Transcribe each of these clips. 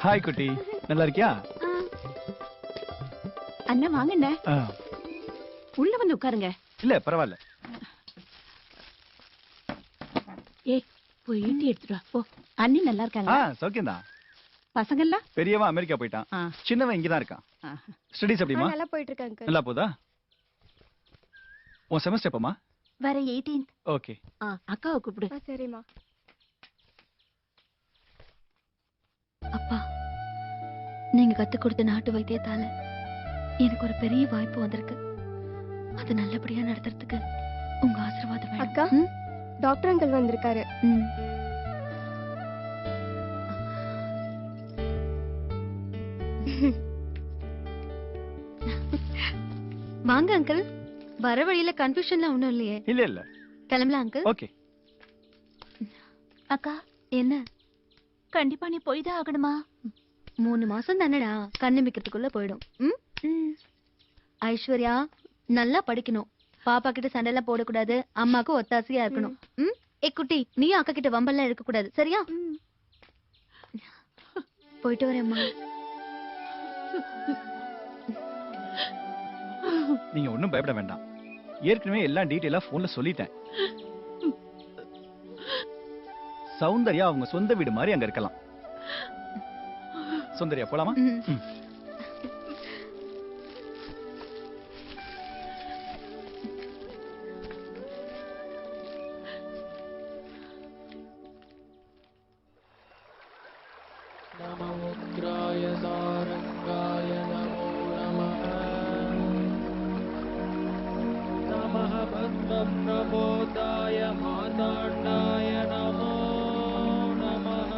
Hi குட்டி, நல்லா இருக்கியா? அண்ணா வாங்க அண்ணா. உள்ள வந்து உட்காருங்க. இல்ல பரவாயில்ல. ஏய் போய் ஈட்டி எடுத்துட்டு வா போ. அண்ணி நல்லா இருக்காங்க? சௌக்கியம்தான். பசங்கள்லாம்? பெரியவன் அமெரிக்கா போயிட்டான், சின்னவன் இங்கதான் இருக்கான். ஸ்டடீஸ் எப்படிமா? நல்லா போயிட்டு இருக்காங்க. நல்லா போதா? உன் செமஸ்டர் எப்பமா? வர 18th. ஓகே. அக்காவை கூப்பிடு. சரிம்மா. அப்பா, நீங்க கத்து கொடுத்த நாட்டு வைத்தியத்தால எனக்கு ஒரு பெரிய வாய்ப்பு வந்திருக்கு. அது நல்லபடியா நடத்துறதுக்கு உங்க ஆசீர்வாதம் வேணும். அக்கா, டாக்டர் அங்கிள் வந்திருக்காரு. வாங்க அங்கிள். வர வழியில கன்ஃபியூஷன்லாம் ஒண்ணும் இல்லையே? இல்ல இல்ல. கிளம்பலாம் அங்கிள். ஓகே. அக்கா, என்ன கண்டிப்பா நீ போய் தான் ஆகணுமா? 3 மாசம் தானடா, கண்ணமிக்கிறதுக்குள்ள போயிடும். ஐஸ்வர்யா, நல்லா படிக்கணும். பாப்பா கிட்ட சண்டை எல்லாம் போடக்கூடாது. அம்மாக்கு ஒத்தாசையா இருக்கணும். ஏ குட்டி, நீ அக்கா கிட்ட வம்பெல்லாம் இருக்க கூடாது, சரியா? போயிட்டு வரேம்மா. நீங்க ஒண்ணும் பயப்பட வேண்டாம். ஏற்கனவே எல்லாம் டீடைலா போன்ல சொல்லிட்டேன். சௌந்தர்யா அவங்க சொந்த வீடு மாதிரி அங்க இருக்கலாம். சௌந்தர்யா போலாமா? நமோக்ராய சாரங்காய நமோ நமः. நமः பத்மப்ரபோதாய மாதாண்டாய நமோ நமः.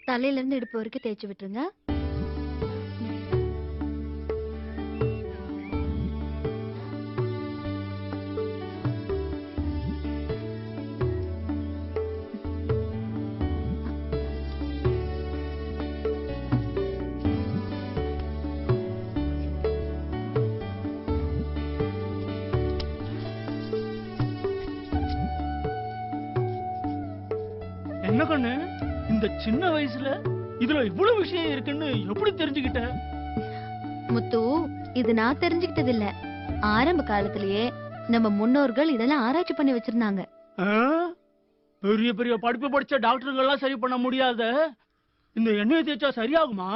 தலையில இருந்து இடுப்பு வரைக்கும் தேய்ச்சி விட்டுருங்க. என்ன கண்ணு, இந்த சின்ன வயசுல இதுல இவ்வளவு விஷயம் இருக்குன்னு எப்படி தெரிஞ்சுக்கிட்ட? முத்து, இது நான் தெரிஞ்சுக்கிட்டது இல்ல. ஆரம்ப காலத்திலேயே நம்ம முன்னோர்கள் இதெல்லாம் ஆராய்ச்சி பண்ணி வச்சிருந்தாங்க. பெரிய பெரிய படிப்பு படிச்ச டாக்டருங்க எல்லாம் சரி பண்ண முடியாத இந்த எண்ணெயை தேய்ச்சா சரியாகுமா?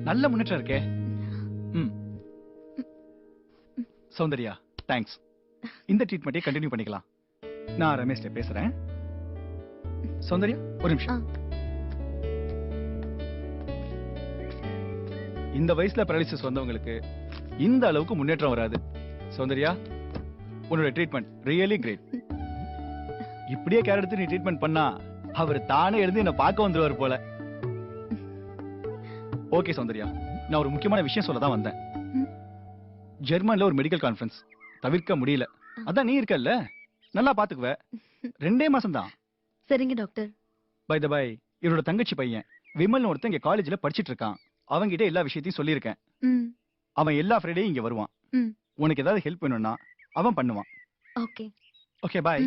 நல்ல முன்னேற்றம் இருக்கே. சௌந்தர்யா, தேங்க்ஸ். இந்த ட்ரீட்மெண்ட்டை கண்டினியூ பண்ணிக்கலாம். நான் ரமேஷ்ட பேசுறேன். சௌந்தர்யா, ஒரு நிமிஷம். இந்த வயசுல பேரலிசிஸ் வந்தவங்களுக்கு இந்த அளவுக்கு முன்னேற்றம் வராது. சௌந்தர்யா, உன்னோட ட்ரீட்மெண்ட் ரியலி கிரேட். இப்படியே கேர் எடுத்து நீ ட்ரீட்மெண்ட் பண்ணா அவர் தானே எழுந்து என்ன பார்க்க வந்துருவார் போல. ஓகே சௌந்தர்யா, நான் ஒரு முக்கியமான விஷயம் சொல்ல தான் வந்தேன். ஜெர்மன்ல ஒரு மெடிக்கல் கான்ஃபரன்ஸ் தவிர்க்க முடியல. அதான் நீ இருக்கல்ல, நல்லா பாத்துக்குவ. 2 மாசம் தான். சரிங்க டாக்டர். பை த பை, இவரோட தங்கச்சி பையன் விமல் ஒருத்தன் இங்க காலேஜ்ல படிச்சிட்டு இருக்கான். அவங்கிட்ட எல்லா விஷயத்தையும் சொல்லியிருக்கேன். அவன் எல்லா ஃப்ரைடேயும் இங்க வருவான். உனக்கு ஏதாவது ஹெல்ப் வேணும்னா அவன் பண்ணுவான். ஓகே. Okay, by.